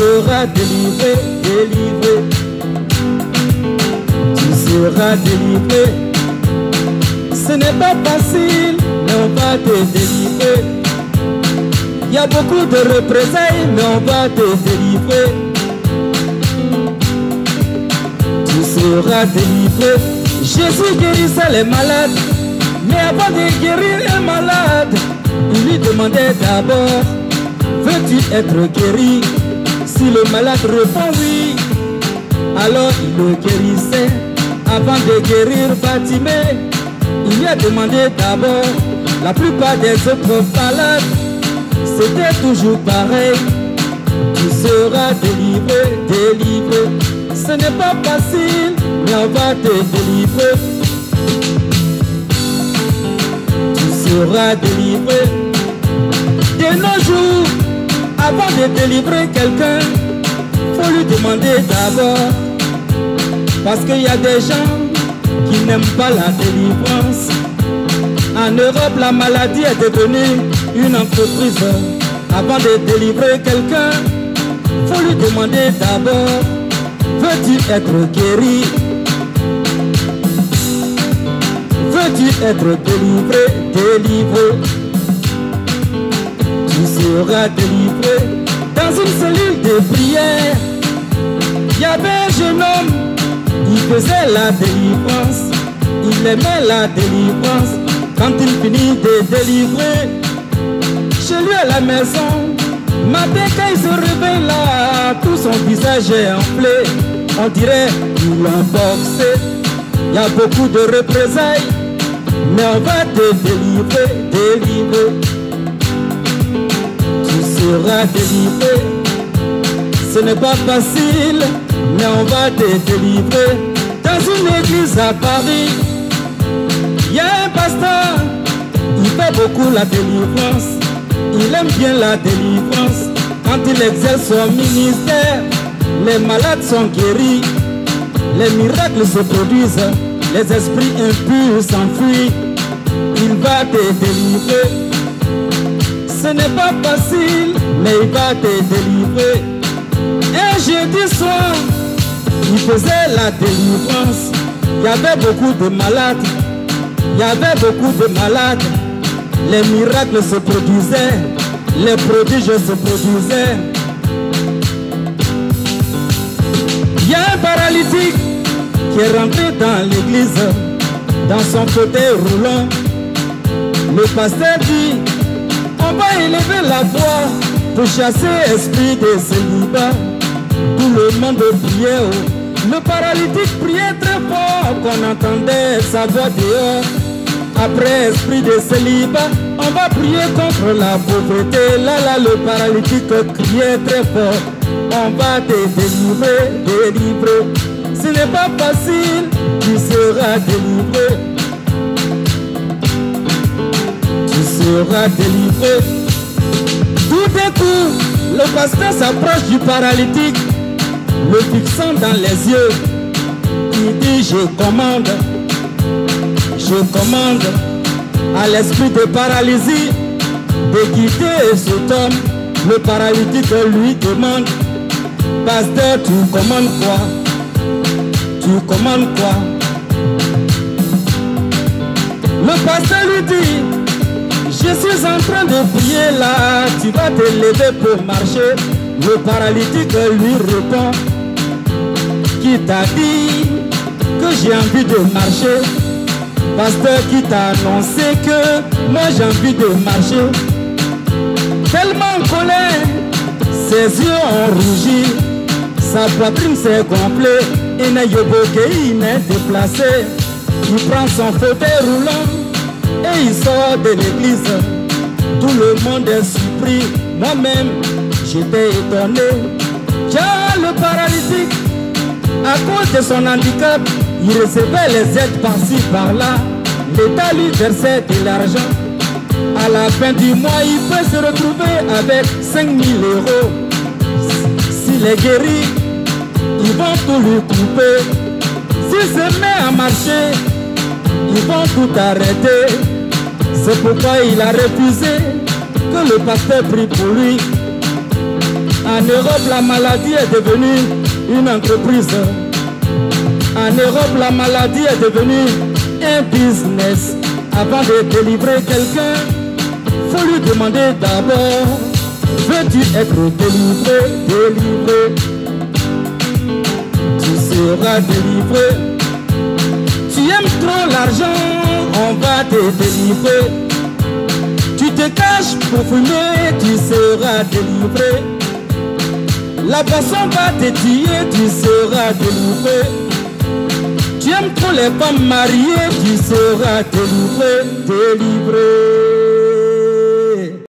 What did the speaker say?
seras délivré, délivré. Tu seras délivré. Ce n'est pas facile, mais on va te délivrer. Il y a beaucoup de représailles, mais on va te délivrer. Tu seras délivré. Jésus guérissait les malades, mais avant de guérir un malade, il lui demandait d'abord: veux-tu être guéri? Si le malade répond oui, alors il le guérissait. Avant de guérir Bartimée, il lui a demandé d'abord. La plupart des autres malades, c'était toujours pareil. Tu seras délivré, délivré. Ce n'est pas facile, mais on va te délivrer. Tu seras délivré. De nos jours, avant de délivrer quelqu'un, faut lui demander d'abord. Parce qu'il y a des gens qui n'aiment pas la délivrance. En Europe, la maladie est devenue une entreprise. Avant de délivrer quelqu'un, faut lui demander d'abord: veux-tu être guéri? Veux-tu être délivré, délivré? Tu seras délivré. Dans une cellule de prière, il y avait un jeune homme. Il faisait la délivrance, il aimait la délivrance. Quand il finit de délivrer, chez lui à la maison, matin quand il se réveille là, tout son visage est enflé. On dirait qu'il l'a boxé. Il y a beaucoup de représailles, mais on va te délivrer, délivrer. Tu seras délivré. Ce n'est pas facile, mais on va te délivrer. Dans une église à Paris, il y a un pasteur, il fait beaucoup la délivrance. Il aime bien la délivrance. Quand il exerce son ministère, les malades sont guéris, les miracles se produisent, les esprits impurs s'enfuient. Il va te délivrer. Ce n'est pas facile, mais il va te délivrer. Un jeudi soir, il faisait la délivrance. Il y avait beaucoup de malades. Il y avait beaucoup de malades. Les miracles se produisaient. Les prodiges se produisaient. Il y a un paralytique qui est rentré dans l'église, dans son fauteuil roulant. Le pasteur dit: on va élever la voix pour chasser l'esprit de célibat. Tout le monde priait. Le paralytique priait très fort qu'on entendait sa voix dehors. Après esprit de célibat, on va prier contre la pauvreté. Là, le paralytique criait très fort: on va te délivrer, délivrer. Ce n'est pas facile, tu seras délivré. Tu seras délivré. Tout d'un coup, le pasteur s'approche du paralytique, le fixant dans les yeux. Il dit: je commande à l'esprit de paralysie de quitter cet homme. Le paralytique lui demande: pasteur, tu commandes quoi? Tu commandes quoi? Le pasteur lui dit: je suis en train de prier là, tu vas te lever pour marcher. Le paralytique lui répond: qui t'a dit que j'ai envie de marcher? Pasteur, qui t'a annoncé que moi j'ai envie de marcher? Tellement en colère, ses yeux ont rougi, sa poitrine s'est gonflée, il n'est yobogué, il n'est déplacé. Il prend son fauteuil roulant et il sort de l'église. Tout le monde est surpris, moi-même j'étais étonné. Car le paralytique, à cause de son handicap, il recevait les aides par-ci par-là. L'État lui versait de l'argent. À la fin du mois, il peut se retrouver avec 5 000 €. S'il est guéri, ils vont tout lui couper. S'il se met à marcher, ils vont tout arrêter. C'est pourquoi il a refusé que le pasteur prie pour lui. En Europe, la maladie est devenue une entreprise. En Europe, la maladie est devenue un business. Avant de délivrer quelqu'un, faut lui demander d'abord: veux-tu être délivré? Délivré. Tu seras délivré. Tu aimes trop l'argent, on va te délivrer. Tu te caches pour fumer, tu seras délivré. La boisson va te tuer, tu seras délivré. Tu aimes trop les femmes mariées, tu seras délivré, délivré.